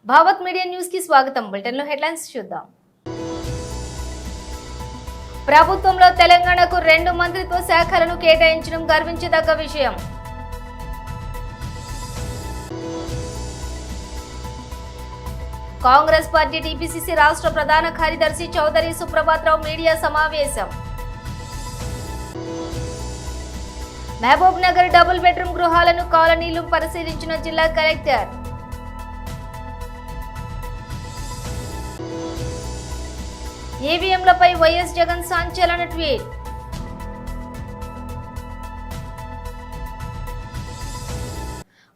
Bhavat media news కి స్వాగతం. Bulletin లో హెడ్లైన్స్ చూద్దాం. ప్రభుత్వంలో తెలంగాణకు 2 మంత్రిత్వ శాఖలను కేటాయించడం గర్వించదగ్గ విషయం. కాంగ్రెస్ పార్టీ టీపీసీసీ రాష్ట్ర ప్రధాన కార్యదర్శి చౌదరి సుప్రభాత్ రావు మీడియా సమావేశం. మహబూబ్ నగర్ డబుల్ బెడ్రూమ్ గృహాలను కాలనీలు పరిశీలించిన జిల్లా కలెక్టర్. ఈవీఎంలపై వైఎస్ జగన్ సంచలన ట్వీట్.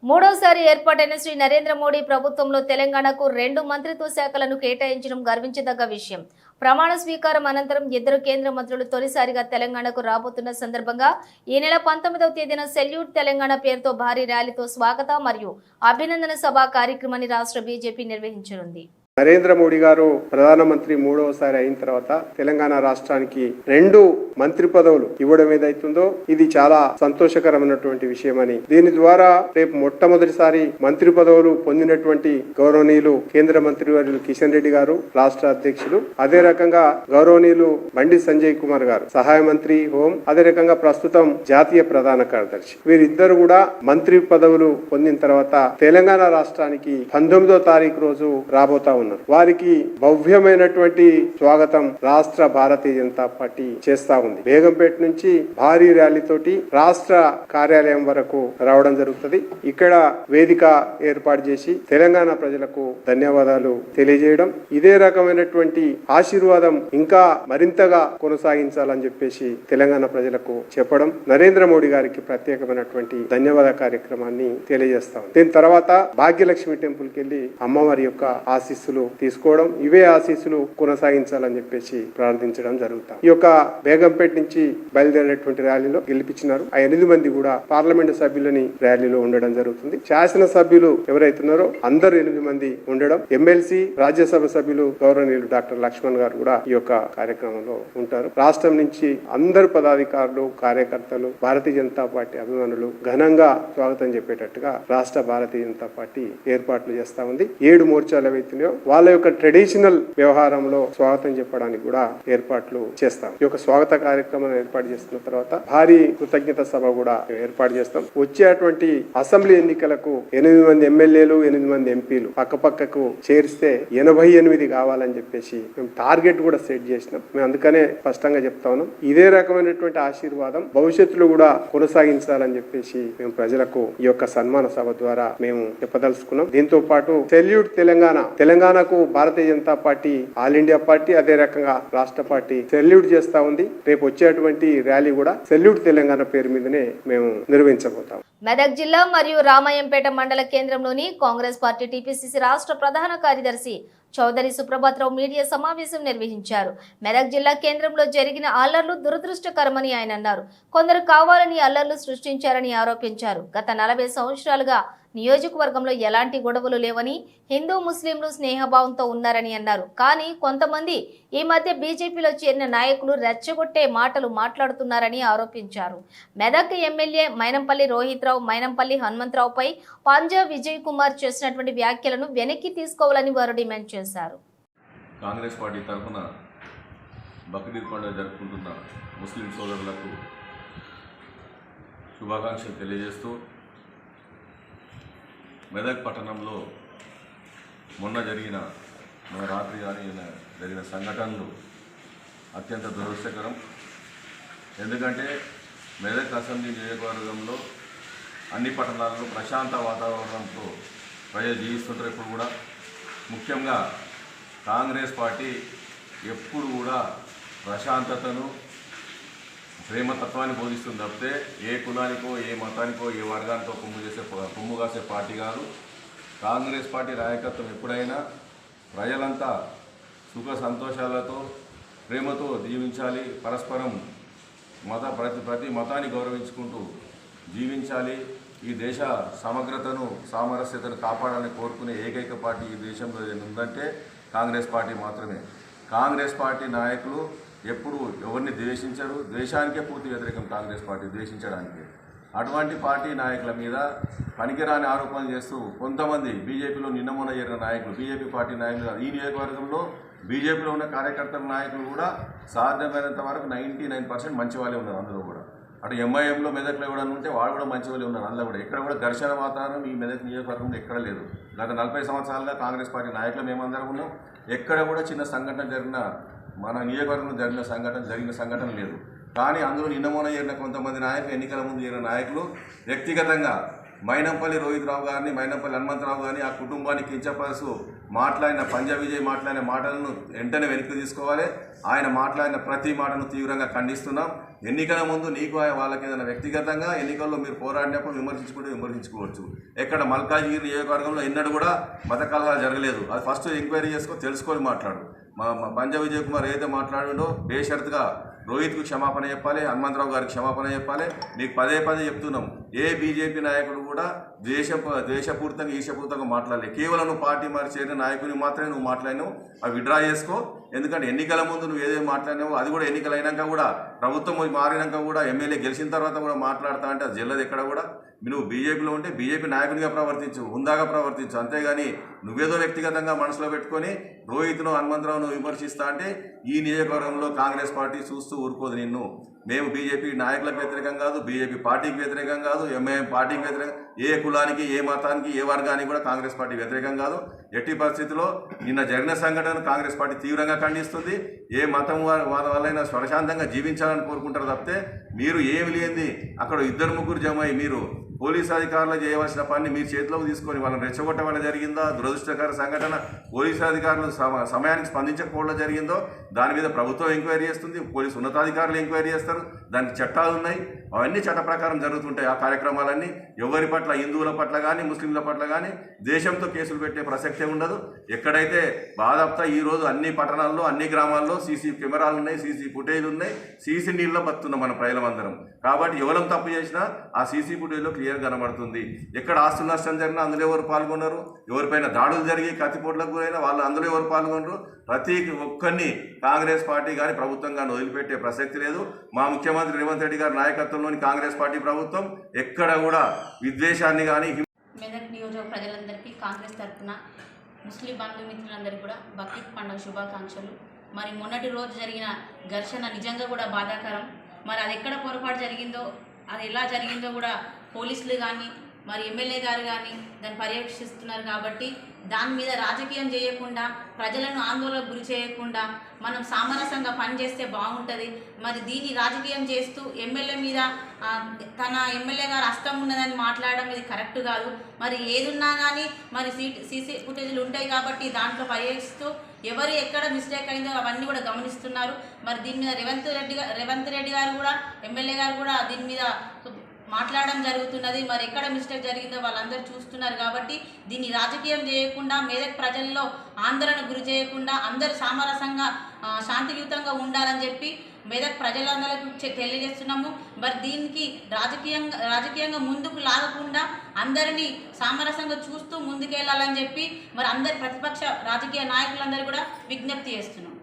మూడోసారి ఏర్పాటైన శ్రీ నరేంద్ర మోడీ ప్రభుత్వంలో తెలంగాణకు 2 మంత్రిత్వ శాఖలను కేటాయించడం గర్వించదగ్గ విషయం. ప్రమాణ స్వీకారం అనంతరం 2 కేంద్ర మంత్రులు తొలిసారిగా తెలంగాణకు రాబోతున్న సందర్భంగా ఈ నెల 19వ తేదీన సెల్యూట్ తెలంగాణ పేరుతో భారీ ర్యాలీతో స్వాగత మరియు అభినందన సభ కార్యక్రమాన్ని రాష్ట్ర బీజేపీ నిర్వహించనుంది. నరేంద్ర మోడీ గారు ప్రధానమంత్రి మూడవసారి అయిన తర్వాత తెలంగాణ రాష్ట్రానికి 2 మంత్రి పదవులు ఇవ్వడం ఏదైతుందో ఇది చాలా సంతోషకరమైనటువంటి విషయమని, దీని ద్వారా రేపు మొట్టమొదటిసారి మంత్రి పదవులు పొందినటువంటి గౌరవనీయులు కేంద్ర మంత్రివర్యులు కిషన్ రెడ్డి గారు రాష్ట్ర అధ్యక్షులు, అదే రకంగా గౌరవనీయులు బండి సంజయ్ కుమార్ గారు సహాయ మంత్రి హోం, అదే రకంగా ప్రస్తుతం జాతీయ ప్రధాన కార్యదర్శి, వీరిద్దరు కూడా మంత్రి పదవులు పొందిన తర్వాత తెలంగాణ రాష్ట్రానికి 19వ తారీఖు రోజు రాబోతా ఉన్నారు. వారికి భవ్యమైనటువంటి స్వాగతం రాష్ట్ర భారతీయ జనతా పార్టీ చేస్తా ఉంది. బేగంపేట నుంచి భారీ ర్యాలీతోటి రాష్ట్ర కార్యాలయం వరకు రావడం జరుగుతుంది. ఇక్కడ వేదిక ఏర్పాటు చేసి తెలంగాణ ప్రజలకు ధన్యవాదాలు తెలియజేయడం, ఇదే రకమైనటువంటి ఆశీర్వాదం ఇంకా మరింతగా కొనసాగించాలని చెప్పేసి తెలంగాణ ప్రజలకు చెప్పడం, నరేంద్ర మోడీ గారికి ప్రత్యేకమైనటువంటి ధన్యవాద కార్యక్రమాన్ని తెలియజేస్తాం. దీని తర్వాత భాగ్యలక్ష్మి టెంపుల్ కి వెళ్లి అమ్మవారి యొక్క ఆశీస్సులు తీసుకోవడం, ఇవే ఆశీస్సులు కొనసాగించాలని చెప్పేసి ప్రార్థించడం జరుగుతాం. ఈ యొక్క బేగంపేట నుంచి బయలుదేరేటువంటి ర్యాలీలో గెలిపించినారు. ఆ 8 మంది కూడా పార్లమెంటు సభ్యులని ర్యాలీలో ఉండడం జరుగుతుంది. శాసన సభ్యులు ఎవరైతున్నారో అందరూ 8 మంది ఉండడం, ఎమ్మెల్సీ రాజ్యసభ సభ్యులు గౌరవనీయులు డాక్టర్ లక్ష్మణ్ గారు కూడా ఈ యొక్క కార్యక్రమంలో ఉంటారు. రాష్ట్రం నుంచి అందరు పదాధికారులు, కార్యకర్తలు, భారతీయ జనతా పార్టీ అభిమానులు ఘనంగా స్వాగతం చెప్పేటట్టుగా రాష్ట్ర భారతీయ జనతా పార్టీ ఏర్పాట్లు చేస్తా ఉంది. 7 మోర్చాలు ఏవైతున్నాయో వాళ్ళ యొక్క ట్రెడిషనల్ వ్యవహారంలో స్వాగతం చెప్పడానికి కూడా ఏర్పాట్లు చేస్తాం. ఈ యొక్క స్వాగత కార్యక్రమం ఏర్పాటు చేస్తున్న తర్వాత భారీ కృతజ్ఞత సభ కూడా ఏర్పాటు చేస్తాం. వచ్చేటువంటి అసెంబ్లీ ఎన్నికలకు 8 మంది ఎమ్మెల్యేలు, 8 మంది ఎంపీలు పక్కపక్కకు చేరిస్తే 88 కావాలని చెప్పేసి మేము టార్గెట్ కూడా సెట్ చేసినాం. మేము అందుకనే స్పష్టంగా చెప్తా ఉన్నాం, ఇదే రకమైనటువంటి ఆశీర్వాదం భవిష్యత్తులో కూడా కొనసాగించాలని చెప్పేసి మేము ప్రజలకు ఈ యొక్క సన్మాన సభ ద్వారా మేము చెప్పదలుచుకున్నాం. దీంతో పాటు సెల్యూట్ తెలంగాణకు Bharatiya Janata party, all India party, అదే రకంగా రాష్ట్ర పార్టీ సెల్యూట్ చేస్తా ఉంది. రేపు వచ్చేటువంటి ర్యాలీ కూడా సెల్యూట్ తెలంగాణ పేరు మీదనే మేము నిర్వహించబోతాం. మెదక్ జిల్లా మరియు రామాయంపేట మండల కేంద్రంలోని కాంగ్రెస్ పార్టీ టీపీసీసీ రాష్ట్ర ప్రధాన కార్యదర్శి చౌదరి సుప్రభాత్ రావు మీడియా సమావేశం నిర్వహించారు. మెదక్ జిల్లా కేంద్రంలో జరిగిన అల్లర్లు దురదృష్టకరమని ఆయన అన్నారు. కొందరు కావాలని అల్లర్లు సృష్టించారని ఆరోపించారు. గత 40 సంవత్సరాలుగా నియోజకవర్గంలో ఎలాంటి గొడవలు లేవని, హిందూ ముస్లింలు స్నేహభావంతో ఉన్నారని అన్నారు. కానీ కొంతమంది ఈ మధ్య బీజేపీలో చేరిన నాయకులు రెచ్చగొట్టే మాటలు మాట్లాడుతున్నారని ఆరోపించారు. మెదక్ ఎమ్మెల్యే మైనంపల్లి రోహిత్ రావు, మైనంపల్లి హనుమంతరావుపై పంజా విజయ్ కుమార్ చేసినటువంటి వ్యాఖ్యలను వెనక్కి తీసుకోవాలని వారు డిమాండ్ చేశారు. కాంగ్రెస్ పార్టీ తరఫున బక్రీద్ పండుగ జరుపుకుంటున్న ముస్లిం సోదరులకు శుభాకాంక్షలు తెలియజేస్తూ, మెదక్ పట్టణంలో మొన్న రాత్రి జరిగిన సంఘటనలు అత్యంత దురదృష్టకరం. ఎందుకంటే మెదక్ అసెంబ్లీ నియోజకవర్గంలో అన్ని పట్టణాలలో ప్రశాంత వాతావరణంతో ప్రజలు జీవిస్తుంటారు. ఎప్పుడు కూడా ముఖ్యంగా కాంగ్రెస్ పార్టీ ఎప్పుడు కూడా ప్రశాంతతను, ప్రేమతత్వాన్ని బోధిస్తుంది తప్పితే ఏ కులానికో, ఏ మతానికో, ఏ వర్గానికో కొమ్ము కాసే పార్టీ కాదు. కాంగ్రెస్ పార్టీ నాయకత్వం ఎప్పుడైనా ప్రజలంతా సుఖ సంతోషాలతో, ప్రేమతో జీవించాలి, పరస్పరం ప్రతి మతాన్ని గౌరవించుకుంటూ జీవించాలి, ఈ దేశ సమగ్రతను, సామరస్యతను కాపాడాలని కోరుకునే ఏకైక పార్టీ ఈ దేశంలో ఉందంటే కాంగ్రెస్ పార్టీ మాత్రమే. కాంగ్రెస్ పార్టీ నాయకులు ఎప్పుడు ఎవరిని ద్వేషించరు, ద్వేషానికే పూర్తి వ్యతిరేకం కాంగ్రెస్ పార్టీ, ద్వేషించడానికి. అటువంటి పార్టీ నాయకుల మీద పనికిరాని ఆరోపణలు చేస్తూ కొంతమంది బీజేపీలో నిన్న మొన్న చేరిన నాయకులు, బీజేపీ పార్టీ నాయకులు, ఈ నియోజకవర్గంలో బీజేపీలో ఉన్న కార్యకర్తల నాయకులు కూడా సాధ్యమైనంత వరకు 99% మంచి వాళ్ళే ఉన్నారు. అందులో కూడా అటు ఎంఐఎంలో మెదక్లో కూడా ఉంటే వాళ్ళు కూడా మంచి వాళ్ళే ఉన్నారు. అందులో కూడా ఎక్కడ కూడా ఘర్షణ వాతావరణం ఈ మెదక్ నియోజకవర్గంలో ఎక్కడ లేదు. గత 40 సంవత్సరాలుగా కాంగ్రెస్ పార్టీ నాయకులు మేమందరం ఉన్నాం. ఎక్కడ కూడా చిన్న సంఘటన మన నియోజకవర్గంలో జరిగిన సంఘటన లేదు. కానీ అందులో నిన్న మొన్న చేరిన కొంతమంది నాయకులు, ఎన్నికల ముందు చేరిన నాయకులు వ్యక్తిగతంగా మైనంపల్లి రోహిత్ రావు గారిని, మైనంపల్లి హనుమంతరావు గారిని, ఆ కుటుంబాన్ని కించపరుస్తూ మాట్లాడిన పంజా విజయ్ మాట్లాడిన మాటలను వెంటనే వెనక్కి తీసుకోవాలి. ఆయన మాట్లాడిన ప్రతి మాటను తీవ్రంగా ఖండిస్తున్నాం. ఎన్నికల ముందు నీకు వాళ్ళకి ఏదైనా వ్యక్తిగతంగా ఎన్నికల్లో మీరు పోరాడినప్పుడు విమర్శించుకోవచ్చు. ఎక్కడ మల్కాజ్గిరి నియోజకవర్గంలో ఎన్నడూ కూడా మత కలహాలు జరగలేదు. అది ఫస్ట్ ఎంక్వైరీ తెలుసుకొని మాట్లాడు. పంజా విజయ్ కుమార్ ఏదైతే మాట్లాడిండో బేషరతుగా రోహిత్కు క్షమాపణ చెప్పాలి, హనుమంతరావు గారికి క్షమాపణ చెప్పాలి. మీకు పదే చెప్తున్నాం, ఏ బీజేపీ నాయకుడు కూడా ద్వేషపూరితంగా ఈర్ష్యపూరితంగా మాట్లాడలేదు. కేవలం నువ్వు పార్టీ మారి చేరిన నాయకుని మాత్రమే నువ్వు మాట్లాడినావు. అవి విడ్రా చేసుకో. ఎందుకంటే ఎన్నికల ముందు నువ్వు ఏదేమి మాట్లాడినావు అది కూడా ఎన్నికలు అయినాక కూడా, ప్రభుత్వం మారినాక కూడా, ఎమ్మెల్యే గెలిచిన తర్వాత కూడా మాట్లాడతా అంటే అది జల్లదు. ఎక్కడ కూడా నువ్వు బీజేపీలో ఉంటే బీజేపీ నాయకునిగా ప్రవర్తించు, హుందాగా ప్రవర్తించు. అంతేగాని నువ్వేదో వ్యక్తిగతంగా మనసులో పెట్టుకొని రోహిత్ను, హనుమంతరావును విమర్శిస్తా అంటే ఈ నియోజకవర్గంలో కాంగ్రెస్ పార్టీ చూస్తూ ఊరుకోదు నిన్ను. మేము బీజేపీ నాయకులకు వ్యతిరేకం కాదు, బీజేపీ పార్టీకి వ్యతిరేకం కాదు, ఎంఐఎం పార్టీకి వ్యతిరేకం, ఏ కులానికి, ఏ మతానికి, ఏ వర్గానికి కూడా కాంగ్రెస్ పార్టీ వ్యతిరేకం కాదు. ఎట్టి పరిస్థితుల్లో నిన్న జరిగిన సంఘటనను కాంగ్రెస్ పార్టీ తీవ్రంగా ఖండిస్తుంది. ఏ మతం వాళ్ళైనా స్వశాంతంగా జీవించాలని కోరుకుంటారు తప్పితే మీరు ఏమి లేనిది అక్కడ 2-3 జమ అయ్యి మీరు పోలీసు అధికారులు చేయవలసిన పని మీరు చేతిలోకి తీసుకొని వాళ్ళని రెచ్చగొట్టడం వల్ల జరిగిందా దురదృష్టకర సంఘటన, పోలీసు అధికారులు సమయానికి స్పందించకపోవడం జరిగిందో దాని మీద ప్రభుత్వం ఎంక్వైరీ చేస్తుంది, పోలీసు ఉన్నతాధికారులు ఎంక్వైరీ చేస్తారు. దానికి చట్టాలు ఉన్నాయి, అవన్నీ చట్ట ప్రకారం జరుగుతుంటాయి. ఆ కార్యక్రమాలన్నీ ఎవరి పట్ల, హిందువుల పట్ల కానీ ముస్లింల పట్ల కానీ దేశంతో కేసులు పెట్టే ప్రసక్తే ఉండదు. ఎక్కడైతే బాధాప్తా ఈరోజు అన్ని పట్టణాల్లో, అన్ని గ్రామాల్లో సీసీ కెమెరాలు ఉన్నాయి, సీసీ ఫుటేజ్ ఉన్నాయి, సీసీ నీళ్ళలో బతున్నాం మన ప్రజలందరం. కాబట్టి ఎవరం తప్పు చేసినా ఆ సీసీ ఫుటేజ్లో క్లియర్ కనబడుతుంది. ఎక్కడ ఆస్తు నష్టం జరిగినా అందులో ఎవరు పాల్గొన్నారు, ఎవరిపైన దాడులు జరిగి కత్తిపోట్లకు గురైనా వాళ్ళు అందులో ఎవరు పాల్గొన్నారు. ప్రతి ఒక్కరిని కాంగ్రెస్ పార్టీ కానీ ప్రభుత్వం కానీ వదిలిపెట్టే ప్రసక్తి లేదు. మా ముఖ్యమంత్రి రేవంత్ రెడ్డి గారి నాయకత్వంలోని కాంగ్రెస్ పార్టీ ప్రభుత్వం ఎక్కడ కూడా విద్వేషాన్ని కానీ. మెదక్ నియోజక ప్రజలందరికీ కాంగ్రెస్ తరఫున ముస్లిం బంధుమిత్రులందరికీ కూడా బక్రీద్ పండుగ శుభాకాంక్షలు. మరి మొన్నటి రోజు జరిగిన ఘర్షణ నిజంగా కూడా బాధాకరం. మరి అది ఎక్కడ పొరపాటు జరిగిందో, అది ఎలా జరిగిందో కూడా పోలీసులు కానీ మరి ఎమ్మెల్యే గారు కానీ దాన్ని పర్యవేక్షిస్తున్నారు. కాబట్టి దాని మీద రాజకీయం చేయకుండా, ప్రజలను ఆందోళనకు గురి చేయకుండా మనం సామరస్యంగా పనిచేస్తే బాగుంటుంది. మరి దీన్ని రాజకీయం చేస్తూ ఎమ్మెల్యే మీద తన ఎమ్మెల్యే గారు హస్తం ఉన్నదని మాట్లాడడం ఇది కరెక్ట్ కాదు. మరి ఏదున్నా కానీ మరి సీసీ ఫుటేజ్లు ఉంటాయి కాబట్టి దాంట్లో పర్యవేక్షిస్తూ ఎవరు ఎక్కడ మిస్టేక్ అయిందో అవన్నీ కూడా గమనిస్తున్నారు. మరి దీని మీద రేవంత్ రెడ్డి గారు కూడా, ఎమ్మెల్యే గారు కూడా దీని మీద మాట్లాడడం జరుగుతున్నది. మరి ఎక్కడ మిస్టేక్ జరిగిందో వాళ్ళందరూ చూస్తున్నారు. కాబట్టి దీన్ని రాజకీయం చేయకుండా, మెదక్ ప్రజల్లో ఆందోళన గురి చేయకుండా అందరూ సామరస్యంగా శాంతియుతంగా ఉండాలని చెప్పి మెదక్ ప్రజలందరికీ తెలియజేస్తున్నాము. మరి దీనికి రాజకీయంగా ముందుకు లాగకుండా అందరినీ సామరస్యంగా చూస్తూ ముందుకెళ్లాలని చెప్పి మరి అందరి ప్రతిపక్ష రాజకీయ నాయకులందరూ కూడా విజ్ఞప్తి చేస్తున్నాం.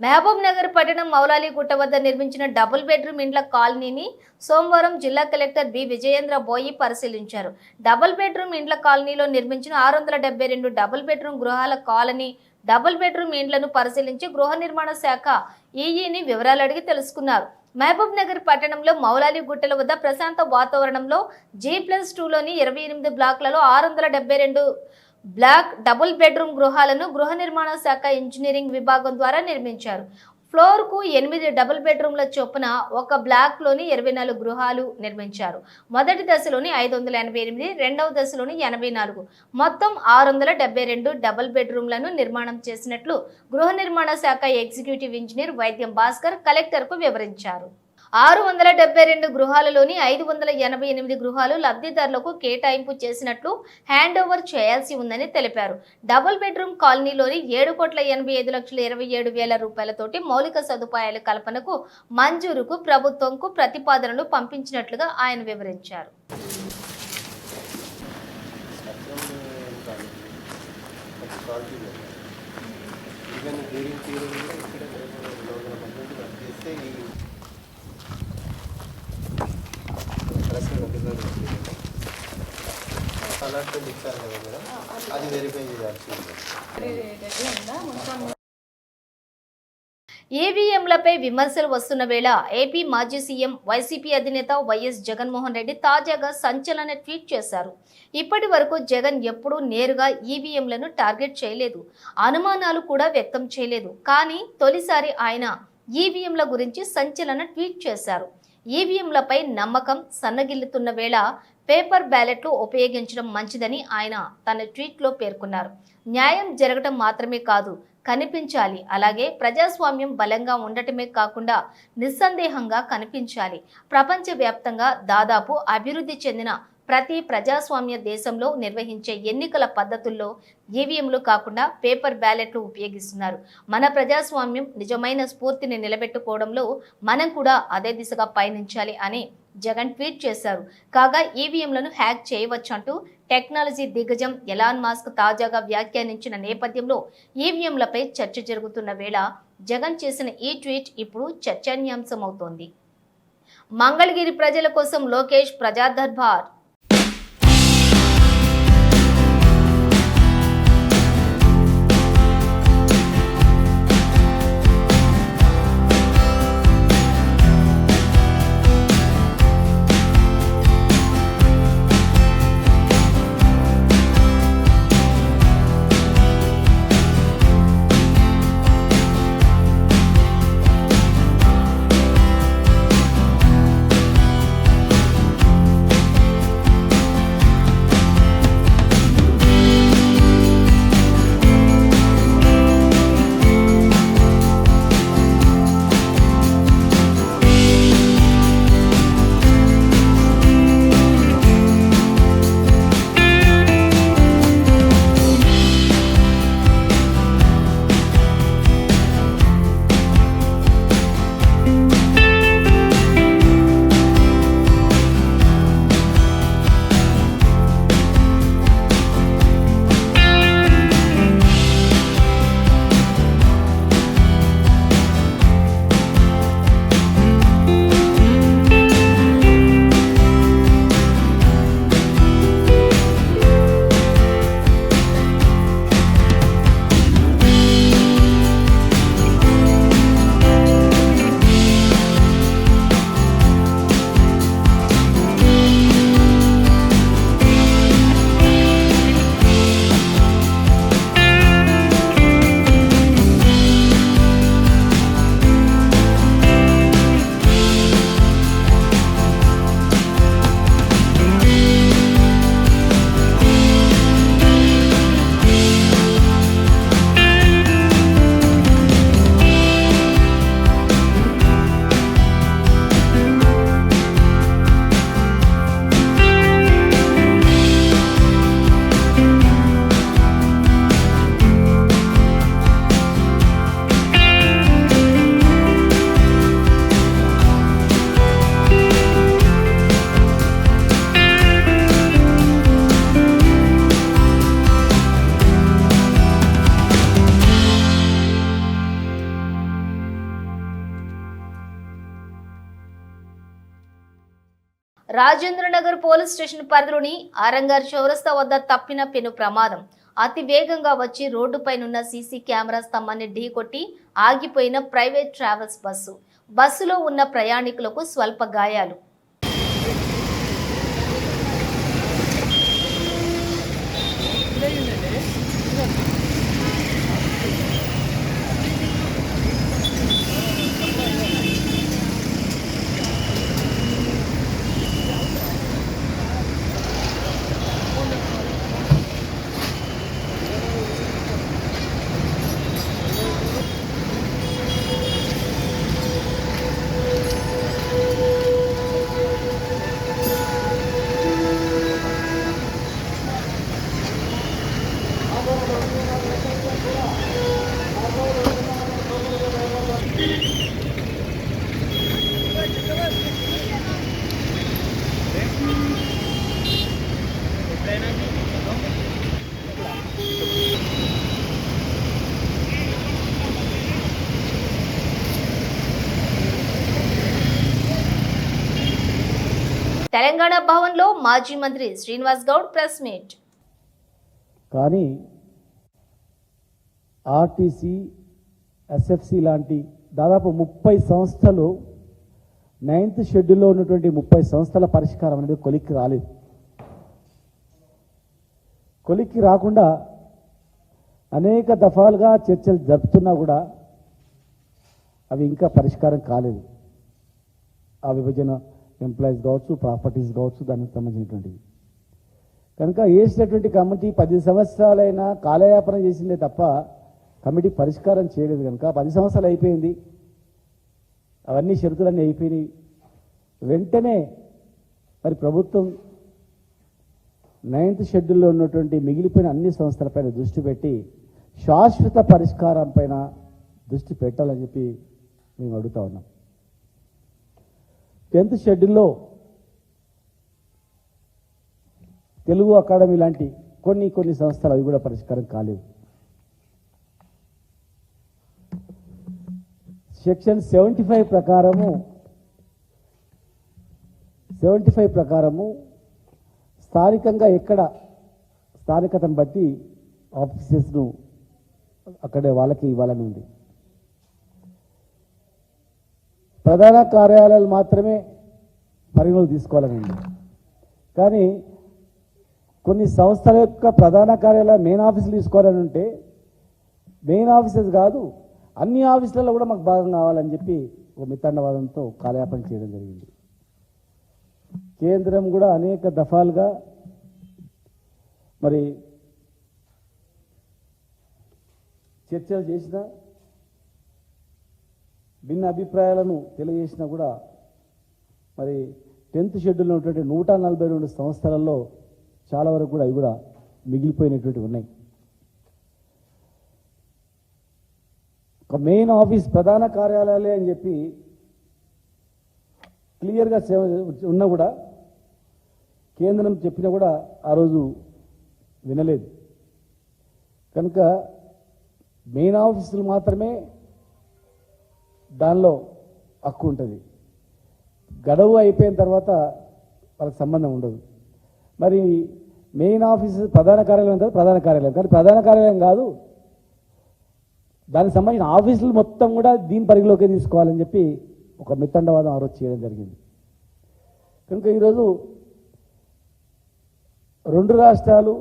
మహబూబ్ నగర్ పట్టణం మౌలాలీగుట్ట వద్ద నిర్మించిన డబుల్ బెడ్రూమ్ ఇండ్ల కాలనీని సోమవారం జిల్లా కలెక్టర్ బి విజయేంద్ర బోయి పరిశీలించారు. డబుల్ బెడ్రూమ్ ఇండ్ల కాలనీలో నిర్మించిన 672 డబుల్ బెడ్రూమ్ గృహాల కాలనీ డబుల్ బెడ్రూమ్ ఇండ్లను పరిశీలించి గృహ నిర్మాణ శాఖ ఈఈని వివరాలు అడిగి తెలుసుకున్నారు. మహబూబ్ నగర్ పట్టణంలో మౌలాలీగుట్టల వద్ద ప్రశాంత వాతావరణంలో G+2లోని 28 బ్లాక్లలో 672 బ్లాక్ డబుల్ బెడ్రూమ్ గృహాలను గృహ నిర్మాణ శాఖ ఇంజనీరింగ్ విభాగం ద్వారా నిర్మించారు. ఫ్లోర్కు 8 డబుల్ బెడ్రూమ్ల చొప్పున ఒక బ్లాక్లోని 24 గృహాలు నిర్మించారు. మొదటి దశలోని 588, రెండవ దశలోని 84, మొత్తం 672 డబుల్ బెడ్రూమ్లను నిర్మాణం చేసినట్లు గృహ నిర్మాణ శాఖ ఎగ్జిక్యూటివ్ ఇంజనీర్ వైద్యం భాస్కర్ కలెక్టర్కు వివరించారు. 672 గృహాలలోని 588 గృహాలు లబ్ధిదారులకు కేటాయింపు చేసినట్లు హ్యాండ్ ఓవర్ చేయాల్సి ఉందని తెలిపారు. డబుల్ బెడ్రూమ్ కాలనీలోని 7,85,27,000 రూపాయలతోటి మౌలిక సదుపాయాల కల్పనకు మంజూరుకు ప్రభుత్వంకు ప్రతిపాదనలు పంపించినట్లుగా ఆయన వివరించారు. అలాట్మెంట్ ఇచ్చారు కదా మేడం, అది వెరిఫై చేయాల్సింది. ఈవీఎంలపై విమర్శలు వస్తున్న వేళ ఏపీ మాజీ సీఎం వైసీపీ అధినేత వైఎస్ జగన్మోహన్ రెడ్డి తాజాగా సంచలన ట్వీట్ చేశారు. ఇప్పటి వరకు జగన్ ఎప్పుడూ నేరుగా ఈవీఎంలను టార్గెట్ చేయలేదు, అనుమానాలు కూడా వ్యక్తం చేయలేదు. కానీ తొలిసారి ఆయన ఈవీఎంల గురించి సంచలన ట్వీట్ చేశారు. ఈవీఎంలపై నమ్మకం సన్నగిల్లుతున్న వేళ పేపర్ బ్యాలెట్లు ఉపయోగించడం మంచిదని ఆయన తన ట్వీట్లో పేర్కొన్నారు. న్యాయం జరగటం మాత్రమే కాదు, కనిపించాలి. అలాగే ప్రజాస్వామ్యం బలంగా ఉండటమే కాకుండా నిస్సందేహంగా కనిపించాలి. ప్రపంచవ్యాప్తంగా దాదాపు అభివృద్ధి చెందిన ప్రతి ప్రజాస్వామ్య దేశంలో నిర్వహించే ఎన్నికల పద్ధతుల్లో ఈవీఎంలు కాకుండా పేపర్ బ్యాలెట్లు ఉపయోగిస్తున్నారు. మన ప్రజాస్వామ్యం నిజమైన స్ఫూర్తిని నిలబెట్టుకోవడంలో మనం కూడా అదే దిశగా పయనించాలి అని జగన్ ట్వీట్ చేశారు. కాగా ఈవీఎంలను హ్యాక్ చేయవచ్చంటూ టెక్నాలజీ దిగ్గజం ఎలాన్ మాస్క్ తాజాగా వ్యాఖ్యానించిన నేపథ్యంలో ఈవీఎంలపై చర్చ జరుగుతున్న వేళ జగన్ చేసిన ఈ ట్వీట్ ఇప్పుడు చర్చనీయాంశమవుతోంది. మంగళగిరి ప్రజల కోసం లోకేష్ ప్రజా దర్బార్. రాజేంద్రనగర్ పోలీస్ స్టేషన్ పరిధిలోని ఆరంగార్ చౌరస్తా వద్ద తప్పిన పెను ప్రమాదం. అతి వేగంగా వచ్చి రోడ్డుపైనున్న సీసీ కెమెరా స్తంభాన్ని ఢీకొట్టి ఆగిపోయిన ప్రైవేట్ ట్రావెల్స్ బస్సు. బస్సులో ఉన్న ప్రయాణికులకు స్వల్ప గాయాలు. తెలంగాణ భవన్లో మాజీ మంత్రి శ్రీనివాస్ గౌడ్ ప్రెస్ మీట్. కానీ ఆర్టీసీ, ఎస్ఎఫ్సి లాంటి దాదాపు 30 సంస్థలు 9th షెడ్యూల్లో ఉన్నటువంటి 30 సంస్థల పరిష్కారం అనేది కొలిక్కి రాలేదు. కొలిక్కి రాకుండా అనేక దఫాలుగా చర్చలు జరుపుతున్నా కూడా అవి ఇంకా పరిష్కారం కాలేదు. ఆ విభజన ఎంప్లాయీస్ కావచ్చు, ప్రాపర్టీస్ కావచ్చు, దానికి సంబంధించినటువంటివి. కనుక వేసినటువంటి కమిటీ 10 సంవత్సరాలైనా కాలయాపన చేసిందే తప్ప కమిటీ పరిష్కారం చేయలేదు. కనుక 10 సంవత్సరాలు అయిపోయింది, అవన్నీ షరతులన్నీ అయిపోయినాయి. వెంటనే మరి ప్రభుత్వం 9th షెడ్యూల్లో ఉన్నటువంటి మిగిలిపోయిన అన్ని సంస్థలపైన దృష్టి పెట్టి శాశ్వత పరిష్కారం పైన దృష్టి పెట్టాలని చెప్పి మేము అడుగుతా ఉన్నాం. 10th షెడ్యూల్లో తెలుగు అకాడమీ లాంటి కొన్ని సంస్థలు అవి కూడా పరిష్కారం కాలేదు. సెక్షన్ 75 ప్రకారము స్థానికంగా ఎక్కడ స్థానికతను బట్టి ఆఫీసెస్ను అక్కడే వాళ్ళకి ఇవ్వాలని ఉంది. ప్రధాన కార్యాలయాలు మాత్రమే పరిగణలోకి తీసుకోవాలని ఉంది. కానీ కొన్ని సంస్థల యొక్క ప్రధాన కార్యాలయం మెయిన్ ఆఫీసులు తీసుకోవాలని ఉంటే మెయిన్ ఆఫీసెస్ కాదు, అన్ని ఆఫీసులలో కూడా మాకు భాగం కావాలని చెప్పి ఒక మిత్తండవాదంతో కాలయాపన చేయడం జరిగింది. కేంద్రం కూడా అనేక దఫాలుగా మరి చర్చలు చేసిన, భిన్న అభిప్రాయాలను తెలియజేసినా కూడా మరి 10th షెడ్యూల్లో ఉన్నటువంటి 142 సంస్థలలో చాలా వరకు కూడా అవి కూడా మిగిలిపోయినటువంటివి ఉన్నాయి. ఒక మెయిన్ ఆఫీస్ ప్రధాన కార్యాలయాలే అని చెప్పి క్లియర్గా ఉన్నా కూడా కేంద్రం చెప్పినా కూడా ఆ రోజు వినలేదు. కనుక మెయిన్ ఆఫీసులు మాత్రమే దానిలో హక్కు ఉంటుంది. గడువు అయిపోయిన తర్వాత వాళ్ళకి సంబంధం ఉండదు. మరి మెయిన్ ఆఫీస్ ప్రధాన కార్యాలయం కాదు, ప్రధాన కార్యాలయం కానీ ప్రధాన కార్యాలయం కాదు, దానికి సంబంధించిన ఆఫీసులు మొత్తం కూడా దీని పరిధిలోకి తీసుకోవాలని చెప్పి ఒక మిత్తండవాదం ఆ రోజు చేయడం జరిగింది. కనుక ఈరోజు 2 రాష్ట్రాలు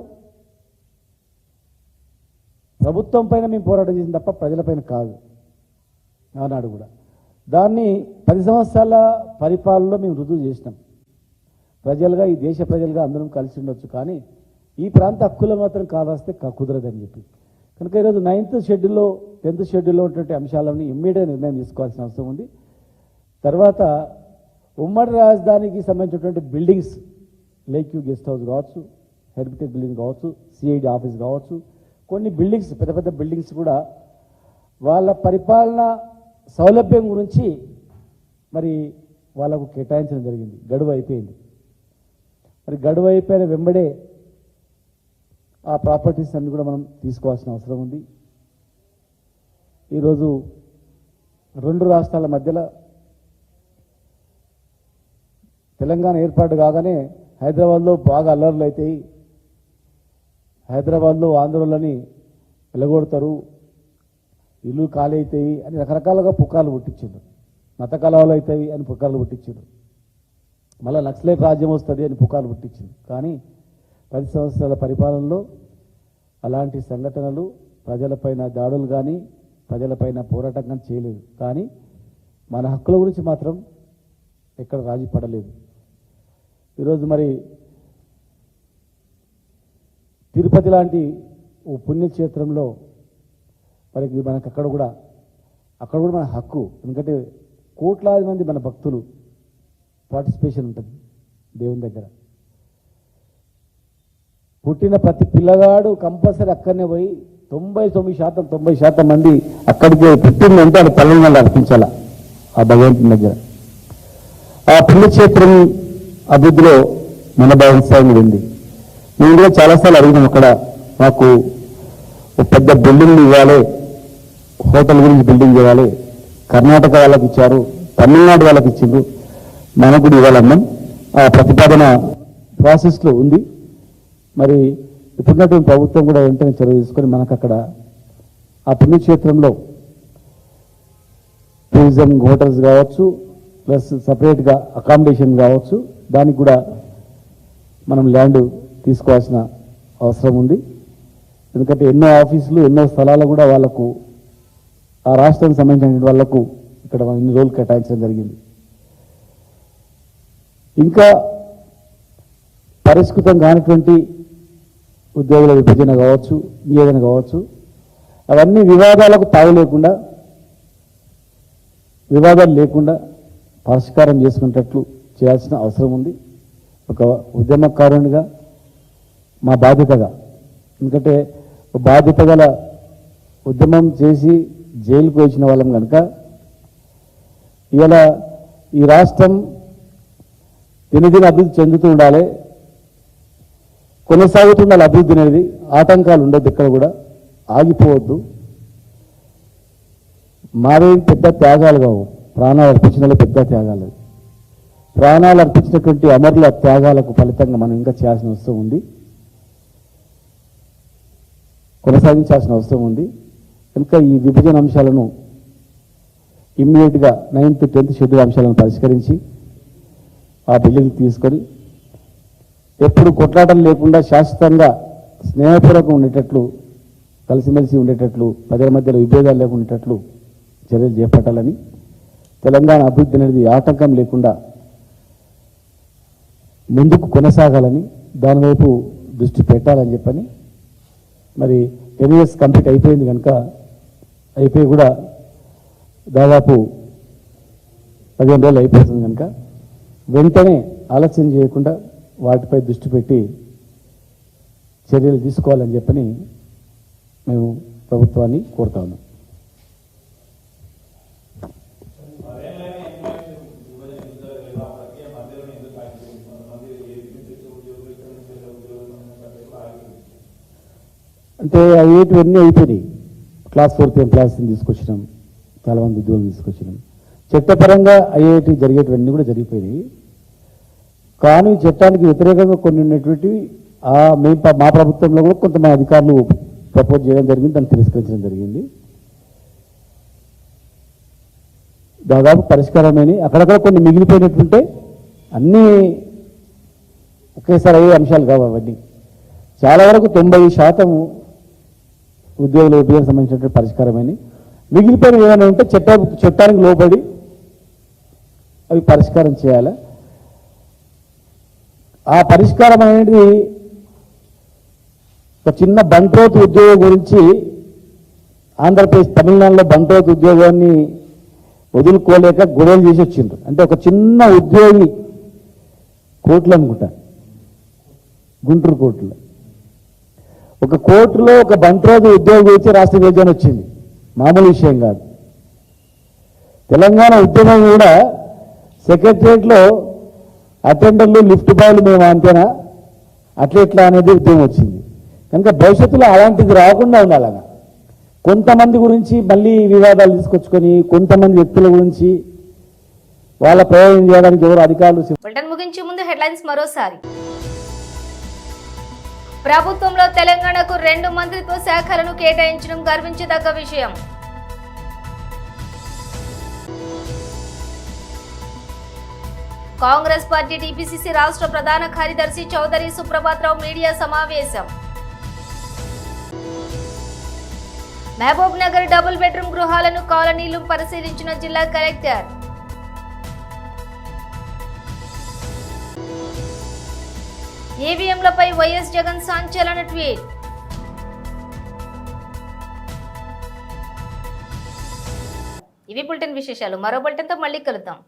ప్రభుత్వం పైన మేము పోరాటం చేసిన తప్ప ప్రజలపైన కాదు. ఆనాడు కూడా దాన్ని 10 సంవత్సరాల పరిపాలనలో మేము రుజువు చేసినాం. ప్రజలుగా, ఈ దేశ ప్రజలుగా అందరం కలిసి ఉండొచ్చు, కానీ ఈ ప్రాంత హక్కులు మాత్రం కావాస్తే కుదరదని చెప్పి. కనుక ఈరోజు 9th షెడ్యూల్లో 10th షెడ్యూల్లో ఉన్నటువంటి అంశాలని ఇమ్మీడియట్ నిర్ణయం తీసుకోవాల్సిన అవసరం ఉంది. తర్వాత ఉమ్మడి రాజధానికి సంబంధించినటువంటి buildings, lake view guest house కావచ్చు, హెరిటేజ్ బిల్డింగ్ కావచ్చు, సిఐడి ఆఫీస్ కావచ్చు, కొన్ని బిల్డింగ్స్, పెద్ద పెద్ద బిల్డింగ్స్ కూడా వాళ్ళ పరిపాలన సౌలభ్యం గురించి మరి వాళ్ళకు కేటాయించడం జరిగింది. గడువు అయిపోయింది. మరి గడువు అయిపోయిన వెంబడే ఆ ప్రాపర్టీస్ అన్ని కూడా మనం తీసుకోవాల్సిన అవసరం ఉంది. ఈరోజు 2 రాష్ట్రాల మధ్యలో తెలంగాణ ఏర్పాటు కాగానే హైదరాబాద్లో బాగా అల్లర్లు అవుతాయి, హైదరాబాద్లో ఆంధ్రులని వెలగొడతారు, ఇల్లు ఖాళీ అవుతాయి అని రకరకాలుగా పుకార్లు పుట్టించారు. మత కలహాలు అవుతాయి అని పుకార్లు పుట్టించారు. మళ్ళీ నక్సలైట్ రాజ్యం వస్తుంది అని పుకార్లు పుట్టించారు. కానీ 10 సంవత్సరాల పరిపాలనలో అలాంటి సంఘటనలు, ప్రజలపైన దాడులు కానీ, ప్రజలపైన పోరాటం కానీ చేయలేదు. కానీ మన హక్కుల గురించి మాత్రం ఎక్కడ రాజీ పడలేదు. ఈరోజు మరి తిరుపతి లాంటి ఓ పుణ్యక్షేత్రంలో మనకు అక్కడ కూడా మన హక్కు. ఎందుకంటే కోట్లాది మంది మన భక్తులు పార్టిసిపేషన్ ఉంటుంది దేవుని దగ్గర. పుట్టిన ప్రతి పిల్లగాడు కంపల్సరీ అక్కడనే పోయి 90% మంది అక్కడికి పుట్టిందంటే అది తల్లిదండ్రులు అర్పించాల ఆ భగవంతుని దగ్గర. ఆ పుణ్యక్షేత్రం అభివృద్ధిలో మన భాగస్వామ్యం ఉంది. మేము కూడా చాలాసార్లు అడిగినాం, అక్కడ మాకు ఒక పెద్ద బిల్డింగ్ ఇవ్వాలి, హోటల్ గురించి బిల్డింగ్ ఇవ్వాలి, కర్ణాటక వాళ్ళకి ఇచ్చారు, తమిళనాడు వాళ్ళకి ఇచ్చిండ్రు, మనకు కూడా ఇవ్వాలన్నాం. ఆ ప్రతిపాదన ప్రాసెస్లో ఉంది. మరి ఇప్పుడున్నటువంటి ప్రభుత్వం కూడా వెంటనే చొరవ తీసుకొని మనకు అక్కడ ఆ పుణ్యక్షేత్రంలో టూరిజం హోటల్స్ కావచ్చు, ప్లస్ సపరేట్గా అకామిడేషన్ కావచ్చు, దానికి కూడా మనం ల్యాండ్ తీసుకోవాల్సిన అవసరం ఉంది. ఎందుకంటే ఎన్నో ఆఫీసులు, ఎన్నో స్థలాలు కూడా వాళ్ళకు ఆ రాష్ట్రానికి సంబంధించిన వాళ్ళకు ఇక్కడ మనం ఇన్ని రోజులు కేటాయించడం జరిగింది. ఇంకా పరిష్కృతం కానిటువంటి ఉద్యోగుల విభజన కావచ్చు, నివేదన కావచ్చు, అవన్నీ వివాదాలకు తావు లేకుండా, వివాదాలు లేకుండా పరిష్కారం చేసుకునేటట్లు చేయాల్సిన అవసరం ఉంది. ఒక ఉద్యమకారునిగా మా బాధ్యతగా, ఎందుకంటే బాధ్యత గల ఉద్యమం చేసి జైలుకు వచ్చిన వాళ్ళం కనుక ఇలా ఈ రాష్ట్రం దినదిన అభివృద్ధి చెందుతూ ఉండాలి, కొనసాగుతుండాలి అభివృద్ధి అనేది. ఆటంకాలు ఉండొద్దు, ఎక్కడ కూడా ఆగిపోవద్దు. మావేం పెద్ద త్యాగాలు కావు, ప్రాణాలు అర్పించిన పెద్ద త్యాగాలు. ప్రాణాలు అర్పించినటువంటి అమరుల త్యాగాలకు ఫలితంగా మనం ఇంకా చేయాల్సిన అవసరం ఉంది, కొనసాగించాల్సిన అవసరం ఉంది. కనుక ఈ విభజన అంశాలను ఇమ్మీడియట్గా 9th 10th షెడ్యూల్ అంశాలను పరిష్కరించి ఆ బిల్లులు తీసుకొని ఎప్పుడు కొట్లాటలు లేకుండా శాశ్వతంగా స్నేహపూర్వకంగా ఉండేటట్లు, కలిసిమెలిసి ఉండేటట్లు, ప్రజల మధ్యలో విభేదాలు లేకుండా ఉండేటట్లు చర్యలు చేపట్టాలని, తెలంగాణ అభివృద్ధి అనేది ఆటంకం లేకుండా ముందుకు కొనసాగాలని, దానివైపు దృష్టి పెట్టాలని చెప్పని. మరి 10 years కంప్లీట్ అయిపోయింది కనుక, అయిపోయి కూడా దాదాపు 15 రోజులు అయిపోతుంది కనుక వెంటనే ఆలస్యం చేయకుండా వాటిపై దృష్టి పెట్టి చర్యలు తీసుకోవాలని చెప్పని మేము ప్రభుత్వాన్ని కోరుతా ఉన్నాం. అంటే అయ్యేటివన్నీ అయిపోయినాయి. క్లాస్ 4th ఎంప్లాయీస్ని తీసుకొచ్చినాం, చాలామంది ఉద్యోగులు తీసుకొచ్చినాం. చట్టపరంగా అయ్యేటి జరిగేటివన్నీ కూడా జరిగిపోయినాయి. కానీ చట్టానికి వ్యతిరేకంగా కొన్ని ఉన్నటువంటివి మా ప్రభుత్వంలో కూడా కొంతమంది అధికారులు ప్రపోజ్ చేయడం జరిగింది, దాన్ని తిరస్కరించడం జరిగింది. దాదాపు పరిష్కారమైన అక్కడక్కడ కొన్ని మిగిలిపోయినట్టుంటే అన్నీ ఒకేసారి అయ్యే అంశాలు కావు. అవన్నీ చాలా వరకు 90% ఉద్యోగుల విభజనకు సంబంధించినటువంటి పరిష్కారమైన. మిగిలిపోయిన ఏమైనా ఉంటే చట్టానికి లోబడి అవి పరిష్కారం చేయాలి. ఆ పరిష్కారం అనేది ఒక చిన్న బంట్రోత్ ఉద్యోగం గురించి ఆంధ్రప్రదేశ్, తమిళనాడులో బంట్రోత్ ఉద్యోగాన్ని వదులుకోలేక గొడవలు చేసి వచ్చిండ్రు. అంటే ఒక చిన్న ఉద్యోగి కోర్టులు అనుకుంటా, గుంటూరు కోర్టులో ఒక కోర్టులో ఒక బంట్రోత్ ఉద్యోగి గురించి రాష్ట్ర విభజన వచ్చింది. మామూలు విషయం కాదు. తెలంగాణ ఉద్యమం కూడా సెక్రటరియట్లో అటెండర్లు, లిఫ్ట్ బాయ్లు మేము అంతేనా, అట్లా అనేది ఉద్యమం వచ్చింది. కనుక భవిష్యత్తులో అలాంటిది రాకుండా ఉండాలన్న కొంతమంది గురించి మళ్ళీ వివాదాలు తీసుకొచ్చుకొని కొంతమంది వ్యక్తుల గురించి వాళ్ళ ప్రయోజనం చేయడానికి ఎవరు అధికారులు. బులెటిన్ ముగించే ముందు హెడ్లైన్స్ మరోసారి. ప్రభుత్వంలో తెలంగాణకు 2 మంత్రిత్వ శాఖలను కేటాయించడం గర్వించదగ్గ విషయం. కాంగ్రెస్ పార్టీ టీపీసీసీ రాష్ట్ర ప్రధాన కార్యదర్శి చౌదరి సుప్రభాతరావు మీడియా సమావేశం. మహబూబ్ నగర్ డబుల్ బెడ్రూమ్ గృహాలను, కాలనీలు పరిశీలించిన జిల్లా కలెక్టర్. ఈవీఎంలపై వైఎస్ జగన్ సంచలన ట్వీట్. ఇవి బులెటిన్ విశేషాలు. మరో బులెటిన్తో మళ్ళీ కలుద్దాం.